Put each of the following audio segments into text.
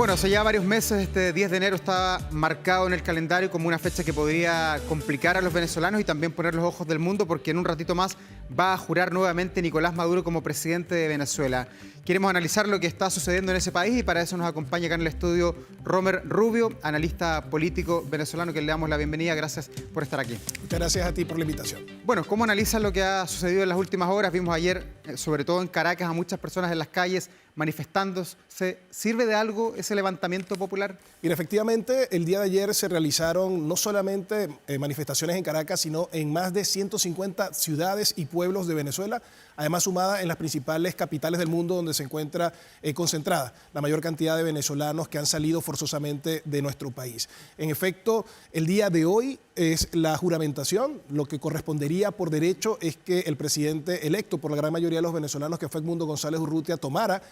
Bueno, hace ya varios meses, este 10 de enero estaba marcado en el calendario como una fecha que podría complicar a los venezolanos y también poner los ojos del mundo, porque en un ratito más va a jurar nuevamente Nicolás Maduro como presidente de Venezuela. Queremos analizar lo que está sucediendo en ese país y para eso nos acompaña acá en el estudio Romer Rubio, analista político venezolano, que le damos la bienvenida. Gracias por estar aquí. Muchas gracias a ti por la invitación. Bueno, ¿cómo analizan lo que ha sucedido en las últimas horas? Vimos ayer, sobre todo en Caracas, a muchas personas en las calles manifestándose. ¿Sirve de algo ese levantamiento popular? Mira, efectivamente, el día de ayer se realizaron no solamente manifestaciones en Caracas, sino en más de 150 ciudades y pueblos de Venezuela, además sumada en las principales capitales del mundo donde se encuentra concentrada la mayor cantidad de venezolanos que han salido forzosamente de nuestro país. En efecto, el día de hoy es la juramentación. Lo que correspondería por derecho es que el presidente electo por la gran mayoría de los venezolanos, que fue Edmundo González Urrutia, tomara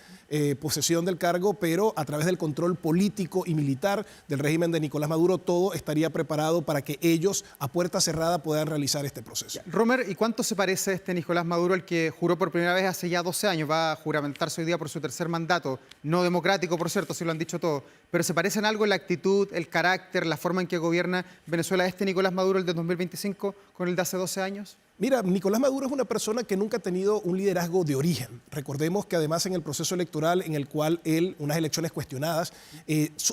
posesión del cargo, pero a través del control político y militar del régimen de Nicolás Maduro, todo estaría preparado para que ellos, a puerta cerrada, puedan realizar este proceso. Romer, ¿y cuánto se parece este Nicolás Maduro al que juró por primera vez hace ya 12 años? Va a juramentarse hoy día por su tercer mandato, no democrático, por cierto, si lo han dicho todo, pero ¿se parece en algo la actitud, el carácter, la forma en que gobierna Venezuela este Nicolás Maduro, el de 2025, con el de hace 12 años? Mira, Nicolás Maduro es una persona que nunca ha tenido un liderazgo de origen. Recordemos que además en el proceso electoral en el cual él, unas elecciones cuestionadas,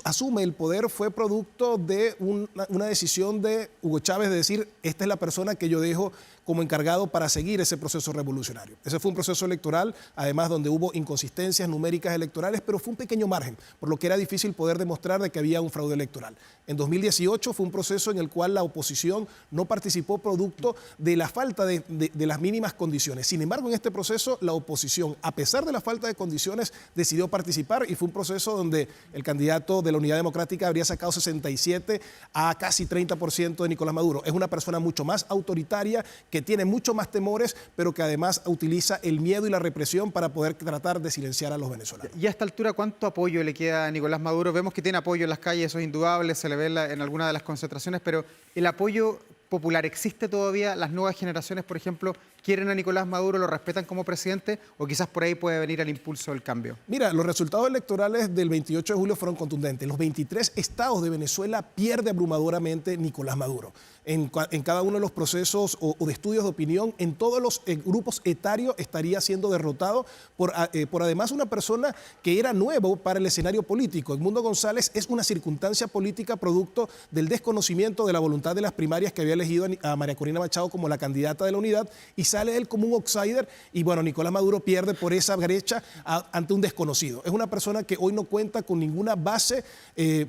asume el poder, fue producto de una decisión de Hugo Chávez de decir, esta es la persona que yo dejo como encargado para seguir ese proceso revolucionario. Ese fue un proceso electoral, además donde hubo inconsistencias numéricas electorales, pero fue un pequeño margen, por lo que era difícil poder demostrar de que había un fraude electoral. En 2018 fue un proceso en el cual la oposición no participó producto de la falta de las mínimas condiciones. Sin embargo, en este proceso la oposición, a pesar de la falta de condiciones, decidió participar y fue un proceso donde el candidato de la Unidad Democrática habría sacado 67 a casi 30% de Nicolás Maduro. Es una persona mucho más autoritaria, que tiene mucho más temores, pero que además utiliza el miedo y la represión para poder tratar de silenciar a los venezolanos. Y a esta altura, ¿cuánto apoyo le queda a Nicolás Maduro? Vemos que tiene apoyo en las calles, eso es indudable, se le ve en alguna de las concentraciones, pero el apoyo popular existe todavía. Las nuevas generaciones, por ejemplo, quieren a Nicolás Maduro, lo respetan como presidente, o quizás por ahí puede venir el impulso del cambio. Mira, los resultados electorales del 28 de julio fueron contundentes. Los 23 estados de Venezuela pierde abrumadoramente Nicolás Maduro. En cada uno de los procesos o de estudios de opinión, en todos los grupos etarios estaría siendo derrotado por además una persona que era nuevo para el escenario político. Edmundo González es una circunstancia política producto del desconocimiento de la voluntad de las primarias que había elegido a María Corina Machado como la candidata de la unidad, y sale él como un outsider, y bueno, Nicolás Maduro pierde por esa brecha ante un desconocido. Es una persona que hoy no cuenta con ninguna base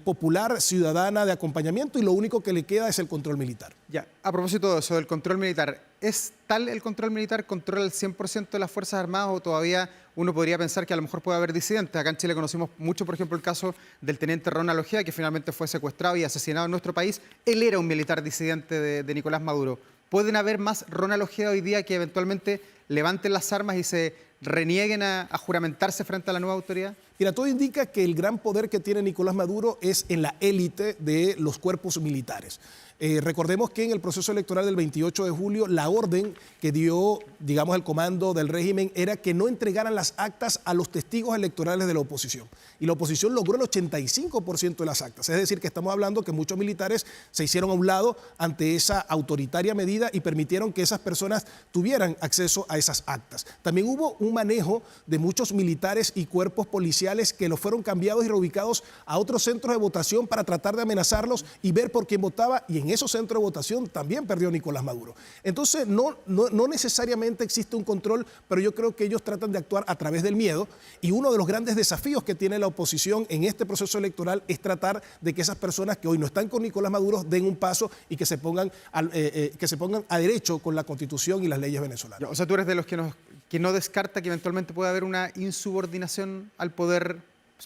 popular, ciudadana de acompañamiento, y lo único que le queda es el control militar. Ya, a propósito de eso, del control militar, ¿es tal el control militar, controla el 100% de las Fuerzas Armadas, o todavía uno podría pensar que a lo mejor puede haber disidentes? Acá en Chile conocimos mucho, por ejemplo, el caso del teniente Ronald Ojeda, que finalmente fue secuestrado y asesinado en nuestro país. Él era un militar disidente de Nicolás Maduro. ¿Pueden haber más Ronald Ojeda hoy día que eventualmente levanten las armas y se renieguen a juramentarse frente a la nueva autoridad? Mira, todo indica que el gran poder que tiene Nicolás Maduro es en la élite de los cuerpos militares. Recordemos que en el proceso electoral del 28 de julio, la orden que dio, digamos, el comando del régimen era que no entregaran las actas a los testigos electorales de la oposición. Y la oposición logró el 85% de las actas. Es decir, que estamos hablando que muchos militares se hicieron a un lado ante esa autoritaria medida y permitieron que esas personas tuvieran acceso a esas actas. También hubo un manejo de muchos militares y cuerpos policiales que los fueron cambiados y reubicados a otros centros de votación para tratar de amenazarlos y ver por quién votaba, y en esos centros de votación también perdió Nicolás Maduro. Entonces, no necesariamente existe un control, pero yo creo que ellos tratan de actuar a través del miedo, y uno de los grandes desafíos que tiene la oposición en este proceso electoral es tratar de que esas personas que hoy no están con Nicolás Maduro den un paso y que se pongan a derecho con la Constitución y las leyes venezolanas. O sea, tú eres de los que no descarta que eventualmente pueda haber una insubordinación al poder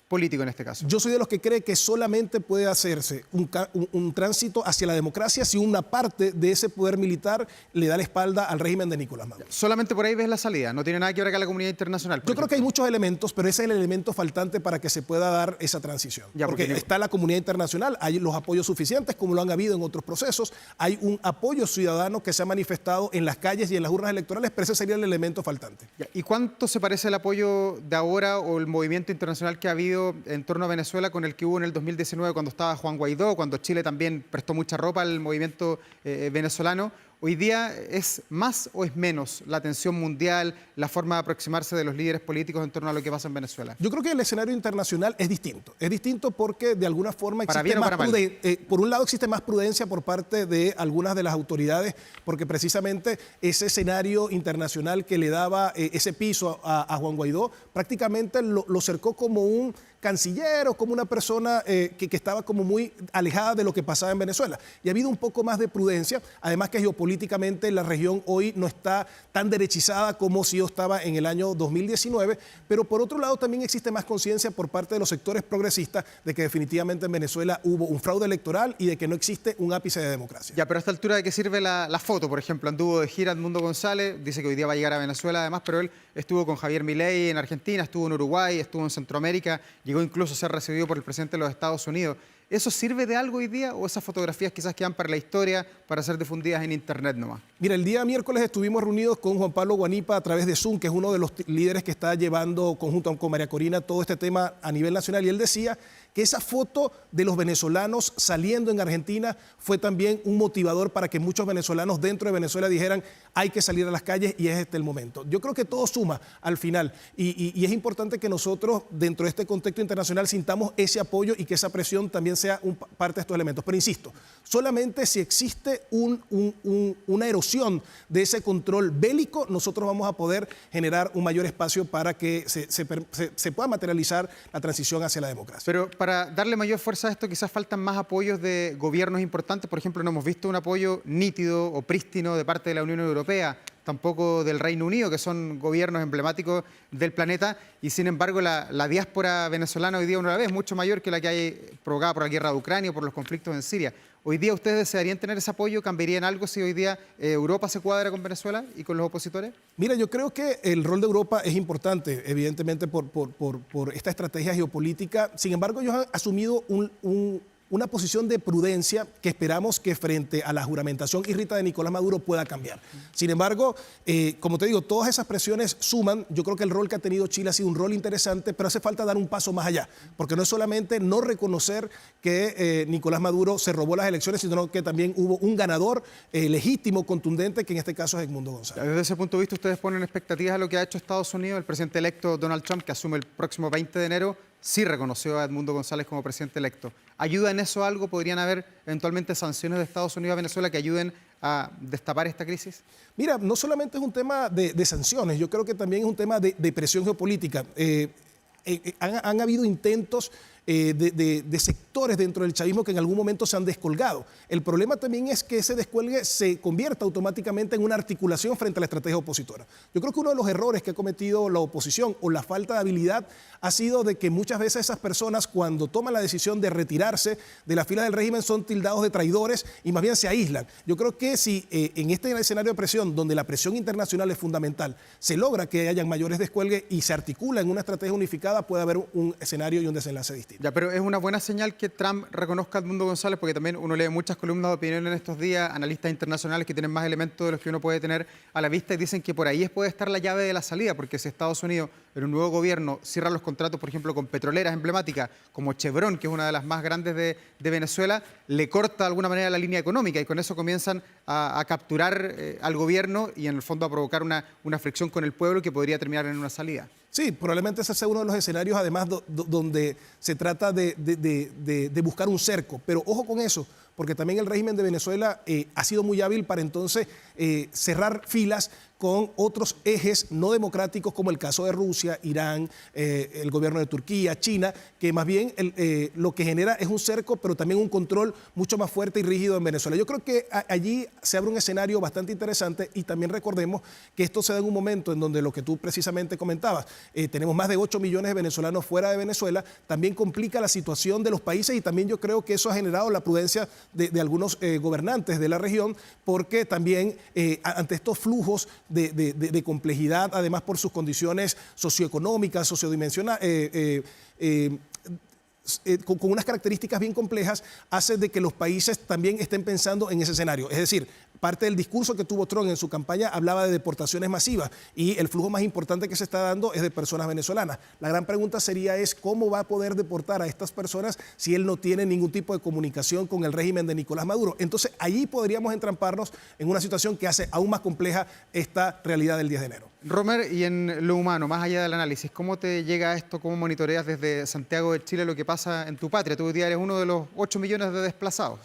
político en este caso. Yo soy de los que cree que solamente puede hacerse un tránsito hacia la democracia si una parte de ese poder militar le da la espalda al régimen de Nicolás Maduro. Solamente por ahí ves la salida, no tiene nada que ver con la comunidad internacional. Yo creo que hay muchos elementos, pero ese es el elemento faltante para que se pueda dar esa transición. Porque está la comunidad internacional, hay los apoyos suficientes como lo han habido en otros procesos, hay un apoyo ciudadano que se ha manifestado en las calles y en las urnas electorales, pero ese sería el elemento faltante. ¿Y cuánto se parece el apoyo de ahora o el movimiento internacional que ha habido habido en torno a Venezuela con el que hubo en el 2019 cuando estaba Juan Guaidó, cuando Chile también prestó mucha ropa al movimiento venezolano. ¿Hoy día es más o es menos la atención mundial, la forma de aproximarse de los líderes políticos en torno a lo que pasa en Venezuela? Yo creo que el escenario internacional es distinto. Es distinto porque de alguna forma ¿Para existe bien o más para mal? por un lado existe más prudencia por parte de algunas de las autoridades, porque precisamente ese escenario internacional que le daba ese piso a Juan Guaidó prácticamente lo cercó como un canciller o como una persona que estaba como muy alejada de lo que pasaba en Venezuela. Y ha habido un poco más de prudencia, además que geopolíticamente la región hoy no está tan derechizada como si yo estaba en el año 2019, pero por otro lado también existe más conciencia por parte de los sectores progresistas de que definitivamente en Venezuela hubo un fraude electoral y de que no existe un ápice de democracia. Ya, pero a esta altura, ¿de qué sirve la foto? Por ejemplo, anduvo de gira Edmundo González, dice que hoy día va a llegar a Venezuela además, pero él estuvo con Javier Milei en Argentina, estuvo en Uruguay, estuvo en Centroamérica, llegó incluso a ser recibido por el presidente de los Estados Unidos. ¿Eso sirve de algo hoy día o esas fotografías quizás quedan para la historia, para ser difundidas en internet nomás? Mira, el día miércoles estuvimos reunidos con Juan Pablo Guanipa a través de Zoom, que es uno de los líderes que está llevando conjunto con María Corina todo este tema a nivel nacional, y él decía que esa foto de los venezolanos saliendo en Argentina fue también un motivador para que muchos venezolanos dentro de Venezuela dijeran hay que salir a las calles y es este el momento. Yo creo que todo suma al final y es importante que nosotros dentro de este contexto internacional sintamos ese apoyo y que esa presión también sea parte de estos elementos. Pero insisto, solamente si existe una erosión de ese control bélico, nosotros vamos a poder generar un mayor espacio para que se pueda materializar la transición hacia la democracia. Pero para darle mayor fuerza a esto quizás faltan más apoyos de gobiernos importantes. Por ejemplo, no hemos visto un apoyo nítido o prístino de parte de la Unión Europea, tampoco del Reino Unido, que son gobiernos emblemáticos del planeta, y sin embargo la diáspora venezolana hoy día una vez mucho mayor que la que hay provocada por la guerra de Ucrania o por los conflictos en Siria. ¿Hoy día ustedes desearían tener ese apoyo? ¿Cambiarían algo si hoy día Europa se cuadra con Venezuela y con los opositores? Mira, yo creo que el rol de Europa es importante, evidentemente, por esta estrategia geopolítica. Sin embargo, ellos han asumido una posición de prudencia que esperamos que frente a la juramentación irrita de Nicolás Maduro pueda cambiar. Sin embargo, como te digo, todas esas presiones suman. Yo creo que el rol que ha tenido Chile ha sido un rol interesante, pero hace falta dar un paso más allá, porque no es solamente no reconocer que Nicolás Maduro se robó las elecciones, sino que también hubo un ganador legítimo, contundente, que en este caso es Edmundo González. Desde ese punto de vista, ¿ustedes ponen expectativas a lo que ha hecho Estados Unidos? El presidente electo Donald Trump, que asume el próximo 20 de enero, sí reconoció a Edmundo González como presidente electo. ¿Ayuda en eso algo? ¿Podrían haber eventualmente sanciones de Estados Unidos a Venezuela que ayuden a destapar esta crisis? Mira, no solamente es un tema de sanciones, yo creo que también es un tema de presión geopolítica. Han habido intentos de sectores dentro del chavismo que en algún momento se han descolgado. El problema también es que ese descuelgue se convierta automáticamente en una articulación frente a la estrategia opositora. Yo creo que uno de los errores que ha cometido la oposición o la falta de habilidad ha sido de que muchas veces esas personas, cuando toman la decisión de retirarse de la fila del régimen, son tildados de traidores y más bien se aíslan. Yo creo que si en este escenario de presión, donde la presión internacional es fundamental, se logra que hayan mayores descuelgues y se articula en una estrategia unificada, puede haber un escenario y un desenlace distinto. Ya, pero es una buena señal que Trump reconozca a Edmundo González, porque también uno lee muchas columnas de opinión en estos días, analistas internacionales que tienen más elementos de los que uno puede tener a la vista y dicen que por ahí puede estar la llave de la salida, porque si Estados Unidos en un nuevo gobierno cierra los contratos, por ejemplo, con petroleras emblemáticas como Chevron, que es una de las más grandes de Venezuela, le corta de alguna manera la línea económica y con eso comienzan a capturar al gobierno y en el fondo a provocar una fricción con el pueblo que podría terminar en una salida. Sí, probablemente ese sea uno de los escenarios, además, donde se trata de buscar un cerco. Pero ojo con eso, porque también el régimen de Venezuela ha sido muy hábil para entonces cerrar filas con otros ejes no democráticos como el caso de Rusia, Irán, el gobierno de Turquía, China, que más bien lo que genera es un cerco, pero también un control mucho más fuerte y rígido en Venezuela. Yo creo que allí se abre un escenario bastante interesante y también recordemos que esto se da en un momento en donde lo que tú precisamente comentabas, tenemos más de 8 millones de venezolanos fuera de Venezuela, también complica la situación de los países y también yo creo que eso ha generado la prudencia de algunos gobernantes de la región, porque también ante estos flujos de complejidad, además por sus condiciones socioeconómicas, con unas características bien complejas, hace de que los países también estén pensando en ese escenario. Es decir, parte del discurso que tuvo Trump en su campaña hablaba de deportaciones masivas y el flujo más importante que se está dando es de personas venezolanas. La gran pregunta sería ¿cómo va a poder deportar a estas personas si él no tiene ningún tipo de comunicación con el régimen de Nicolás Maduro? Entonces, allí podríamos entramparnos en una situación que hace aún más compleja esta realidad del 10 de enero. Romer, y en lo humano, más allá del análisis, ¿cómo te llega esto? ¿Cómo monitoreas desde Santiago de Chile lo que pasa en tu patria? Tú hoy día eres uno de los 8 millones de desplazados.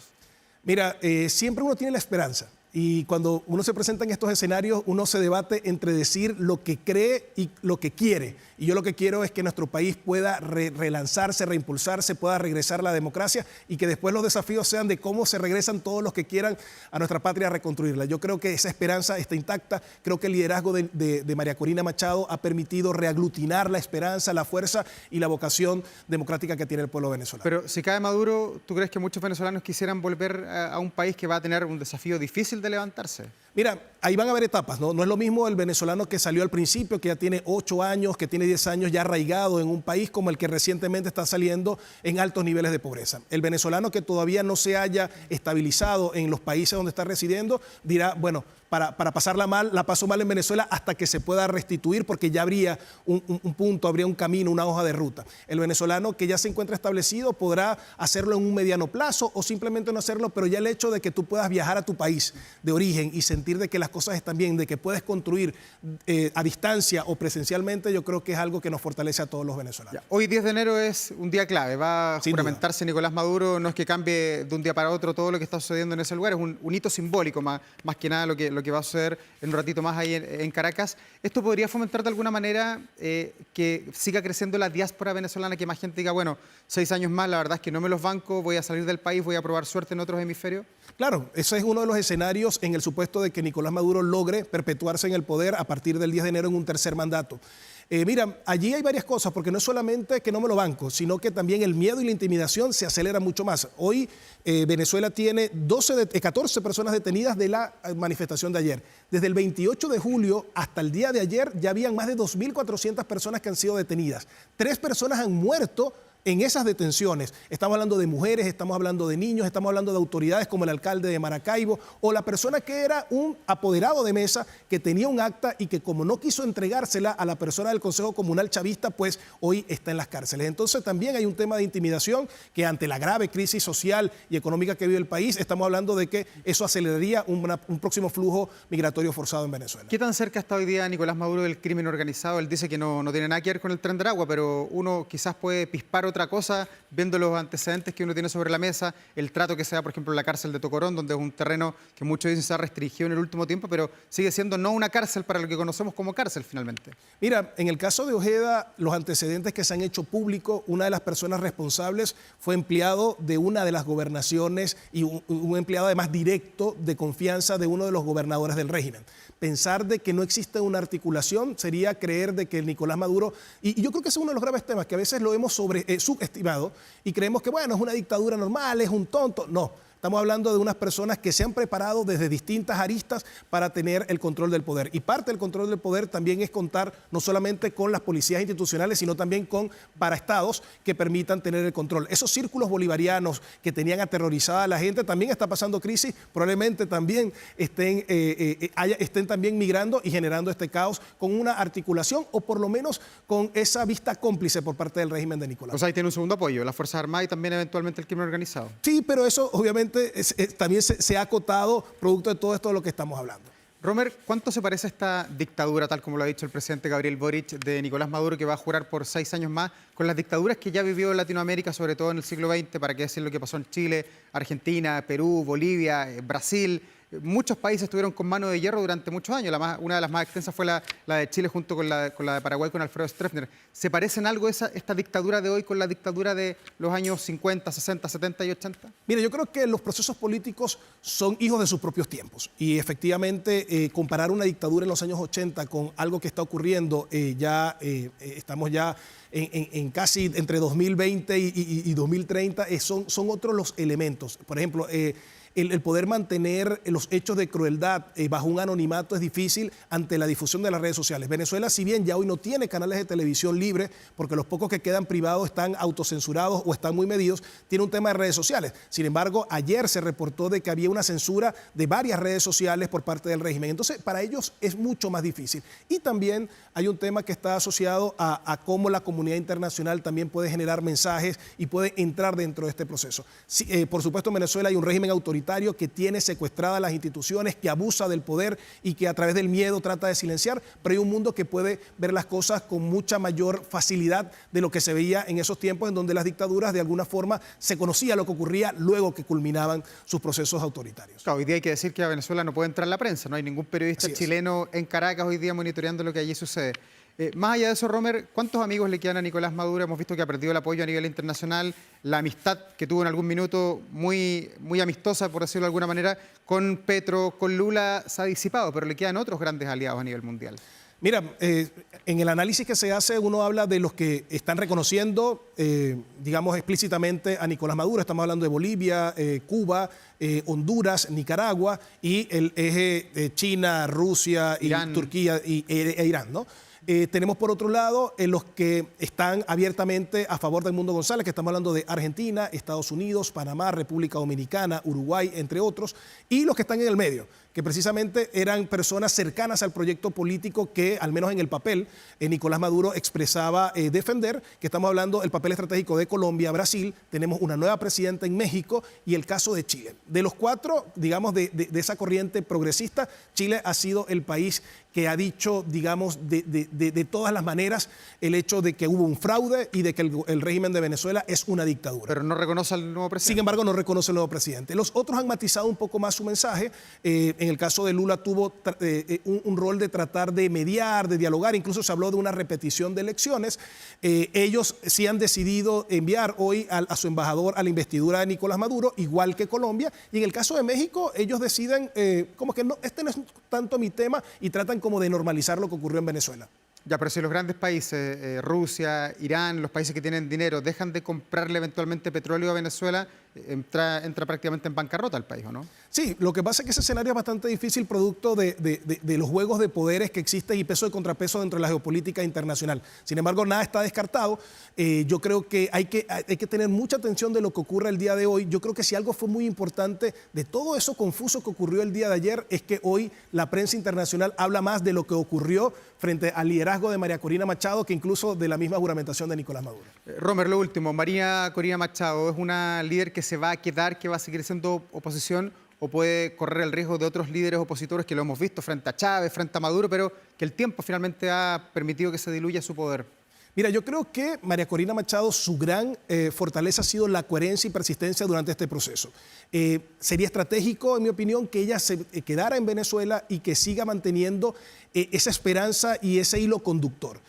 Mira, siempre uno tiene la esperanza. Y cuando uno se presenta en estos escenarios, uno se debate entre decir lo que cree y lo que quiere. Y yo lo que quiero es que nuestro país pueda relanzarse, reimpulsarse, pueda regresar a la democracia y que después los desafíos sean de cómo se regresan todos los que quieran a nuestra patria a reconstruirla. Yo creo que esa esperanza está intacta. Creo que el liderazgo de María Corina Machado ha permitido reaglutinar la esperanza, la fuerza y la vocación democrática que tiene el pueblo venezolano. Pero si cae Maduro, ¿tú crees que muchos venezolanos quisieran volver a un país que va a tener un desafío difícil de levantarse? Mira, ahí van a haber etapas, ¿no? No es lo mismo el venezolano que salió al principio, que ya tiene 8 años, que tiene 10 años ya arraigado en un país, como el que recientemente está saliendo en altos niveles de pobreza. El venezolano que todavía no se haya estabilizado en los países donde está residiendo dirá, bueno, para pasarla mal, la paso mal en Venezuela hasta que se pueda restituir porque ya habría un punto, habría un camino, una hoja de ruta. El venezolano que ya se encuentra establecido podrá hacerlo en un mediano plazo o simplemente no hacerlo, pero ya el hecho de que tú puedas viajar a tu país de origen y sentir de que las cosas están bien, de que puedes construir a distancia o presencialmente, yo creo que es algo que nos fortalece a todos los venezolanos. Ya, hoy 10 de enero es un día clave, va a juramentarse Nicolás Maduro, no es que cambie de un día para otro todo lo que está sucediendo en ese lugar, es un hito simbólico más que nada lo que va a suceder en un ratito más ahí en Caracas. ¿Esto podría fomentar de alguna manera que siga creciendo la diáspora venezolana, que más gente diga, bueno, 6 años más, la verdad es que no me los banco, voy a salir del país, voy a probar suerte en otros hemisferios? Claro, ese es uno de los escenarios en el supuesto de que Nicolás Maduro logre perpetuarse en el poder a partir del 10 de enero en un tercer mandato. Mira, allí hay varias cosas, porque no es solamente que no me lo banco, sino que también el miedo y la intimidación se aceleran mucho más. Hoy Venezuela tiene 14 personas detenidas de la manifestación de ayer. Desde el 28 de julio hasta el día de ayer ya habían más de 2.400 personas que han sido detenidas. 3 personas han muerto en esas detenciones. Estamos hablando de mujeres, estamos hablando de niños, estamos hablando de autoridades como el alcalde de Maracaibo o la persona que era un apoderado de mesa que tenía un acta y que como no quiso entregársela a la persona del Consejo Comunal chavista, pues hoy está en las cárceles. Entonces también hay un tema de intimidación que ante la grave crisis social y económica que vive el país, estamos hablando de que eso aceleraría un próximo flujo migratorio forzado en Venezuela. ¿Qué tan cerca está hoy día Nicolás Maduro del crimen organizado? Él dice que no tiene nada que ver con el Tren de Aragua, pero uno quizás puede pispar otra cosa, viendo los antecedentes que uno tiene sobre la mesa, el trato que se da, por ejemplo, en la cárcel de Tocorón, donde es un terreno que muchos dicen se ha restringido en el último tiempo, pero sigue siendo no una cárcel para lo que conocemos como cárcel finalmente. Mira, en el caso de Ojeda, los antecedentes que se han hecho públicos, una de las personas responsables fue empleado de una de las gobernaciones y un empleado además directo de confianza de uno de los gobernadores del régimen. Pensar de que no existe una articulación sería creer de que el Nicolás Maduro, y yo creo que ese es uno de los graves temas, que a veces lo hemos subestimado y creemos que bueno, es una dictadura normal, es un tonto. No. Estamos hablando de unas personas que se han preparado desde distintas aristas para tener el control del poder. Y parte del control del poder también es contar no solamente con las policías institucionales, sino también con paraestados que permitan tener el control. Esos círculos bolivarianos que tenían aterrorizada a la gente también está pasando crisis, probablemente también estén también migrando y generando este caos con una articulación o por lo menos con esa vista cómplice por parte del régimen de Nicolás. O sea, ahí tiene un segundo apoyo, las Fuerzas Armadas y también eventualmente el crimen organizado. Sí, pero eso obviamente también se ha acotado producto de todo esto de lo que estamos hablando. Romer, ¿cuánto se parece a esta dictadura, tal como lo ha dicho el presidente Gabriel Boric, de Nicolás Maduro, que va a jurar por 6 años más, con las dictaduras que ya vivió Latinoamérica, sobre todo en el siglo XX, para qué decir lo que pasó en Chile, Argentina, Perú, Bolivia, Brasil? Muchos países estuvieron con mano de hierro durante muchos años. Una de las más extensas fue la de Chile junto con la de Paraguay con Alfredo Stroessner. ¿Se parecen algo esta dictadura de hoy con la dictadura de los años 50, 60, 70 y 80? Mira, yo creo que los procesos políticos son hijos de sus propios tiempos y efectivamente comparar una dictadura en los años 80 con algo que está ocurriendo estamos ya en casi entre 2020 y 2030 son otros los elementos. Por ejemplo, el poder mantener los hechos de crueldad bajo un anonimato es difícil ante la difusión de las redes sociales. Venezuela, si bien ya hoy no tiene canales de televisión libres, porque los pocos que quedan privados están autocensurados o están muy medidos, tiene un tema de redes sociales. Sin embargo, ayer se reportó de que había una censura de varias redes sociales por parte del régimen. Entonces, para ellos es mucho más difícil. Y también hay un tema que está asociado a cómo la comunidad internacional también puede generar mensajes y puede entrar dentro de este proceso. Sí, por supuesto, en Venezuela hay un régimen autoritario que tiene secuestradas las instituciones, que abusa del poder y que a través del miedo trata de silenciar, pero hay un mundo que puede ver las cosas con mucha mayor facilidad de lo que se veía en esos tiempos en donde las dictaduras de alguna forma se conocía lo que ocurría luego que culminaban sus procesos autoritarios. Claro, hoy día hay que decir que a Venezuela no puede entrar la prensa, no hay ningún periodista chileno en Caracas hoy día monitoreando lo que allí sucede. Más allá de eso, Romer, ¿cuántos amigos le quedan a Nicolás Maduro? Hemos visto que ha perdido el apoyo a nivel internacional, la amistad que tuvo en algún minuto muy amistosa, por decirlo de alguna manera, con Petro, con Lula se ha disipado, pero le quedan otros grandes aliados a nivel mundial. Mira, en el análisis que se hace uno habla de los que están reconociendo, digamos explícitamente a Nicolás Maduro. Estamos hablando de Bolivia, Cuba, Honduras, Nicaragua y el eje de China, Rusia, Irán. Turquía e Irán, ¿no? Tenemos por otro lado los que están abiertamente a favor del Mundo González, que estamos hablando de Argentina, Estados Unidos, Panamá, República Dominicana, Uruguay, entre otros, y los que están en el medio, que precisamente eran personas cercanas al proyecto político que, al menos en el papel, Nicolás Maduro expresaba defender, que estamos hablando del papel estratégico de Colombia, Brasil, tenemos una nueva presidenta en México y el caso de Chile. De los cuatro, digamos, de esa corriente progresista, Chile ha sido el país que ha dicho, digamos, de todas las maneras el hecho de que hubo un fraude y de que el régimen de Venezuela es una dictadura. Pero no reconoce al nuevo presidente. Sin embargo, no reconoce al nuevo presidente. Los otros han matizado un poco más su mensaje. En el caso de Lula tuvo un rol de tratar de mediar, de dialogar, incluso se habló de una repetición de elecciones. Ellos sí han decidido enviar hoy a su embajador a la investidura de Nicolás Maduro, igual que Colombia. Y en el caso de México, ellos deciden como que no, este no es tanto mi tema y tratan como de normalizar lo que ocurrió en Venezuela. Ya, pero si los grandes países, Rusia, Irán, los países que tienen dinero, dejan de comprarle eventualmente petróleo a Venezuela, entra prácticamente en bancarrota el país, ¿o no? Sí, lo que pasa es que ese escenario es bastante difícil producto de los juegos de poderes que existen y peso de contrapeso dentro de la geopolítica internacional. Sin embargo, nada está descartado. Yo creo que hay que tener mucha atención de lo que ocurre el día de hoy. Yo creo que si algo fue muy importante de todo eso confuso que ocurrió el día de ayer es que hoy la prensa internacional habla más de lo que ocurrió frente al liderazgo de María Corina Machado que incluso de la misma juramentación de Nicolás Maduro. Romer, lo último, María Corina Machado es una líder que se va a quedar, que va a seguir siendo oposición, o puede correr el riesgo de otros líderes opositores que lo hemos visto frente a Chávez, frente a Maduro, pero que el tiempo finalmente ha permitido que se diluya su poder. Mira, yo creo que María Corina Machado, su gran fortaleza ha sido la coherencia y persistencia durante este proceso. Sería estratégico, en mi opinión, que ella se quedara en Venezuela y que siga manteniendo esa esperanza y ese hilo conductor.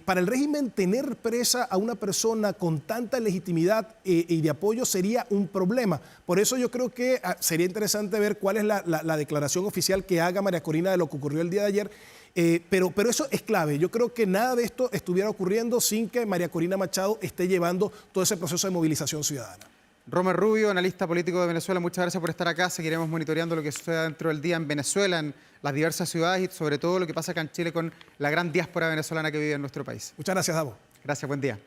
Para el régimen, tener presa a una persona con tanta legitimidad y de apoyo sería un problema. Por eso yo creo que sería interesante ver cuál es la declaración oficial que haga María Corina de lo que ocurrió el día de ayer. Pero eso es clave. Yo creo que nada de esto estuviera ocurriendo sin que María Corina Machado esté llevando todo ese proceso de movilización ciudadana. Romer Rubio, analista político de Venezuela, muchas gracias por estar acá. Seguiremos monitoreando lo que suceda dentro del día en Venezuela, en las diversas ciudades y sobre todo lo que pasa acá en Chile con la gran diáspora venezolana que vive en nuestro país. Muchas gracias, Davo. Gracias, buen día.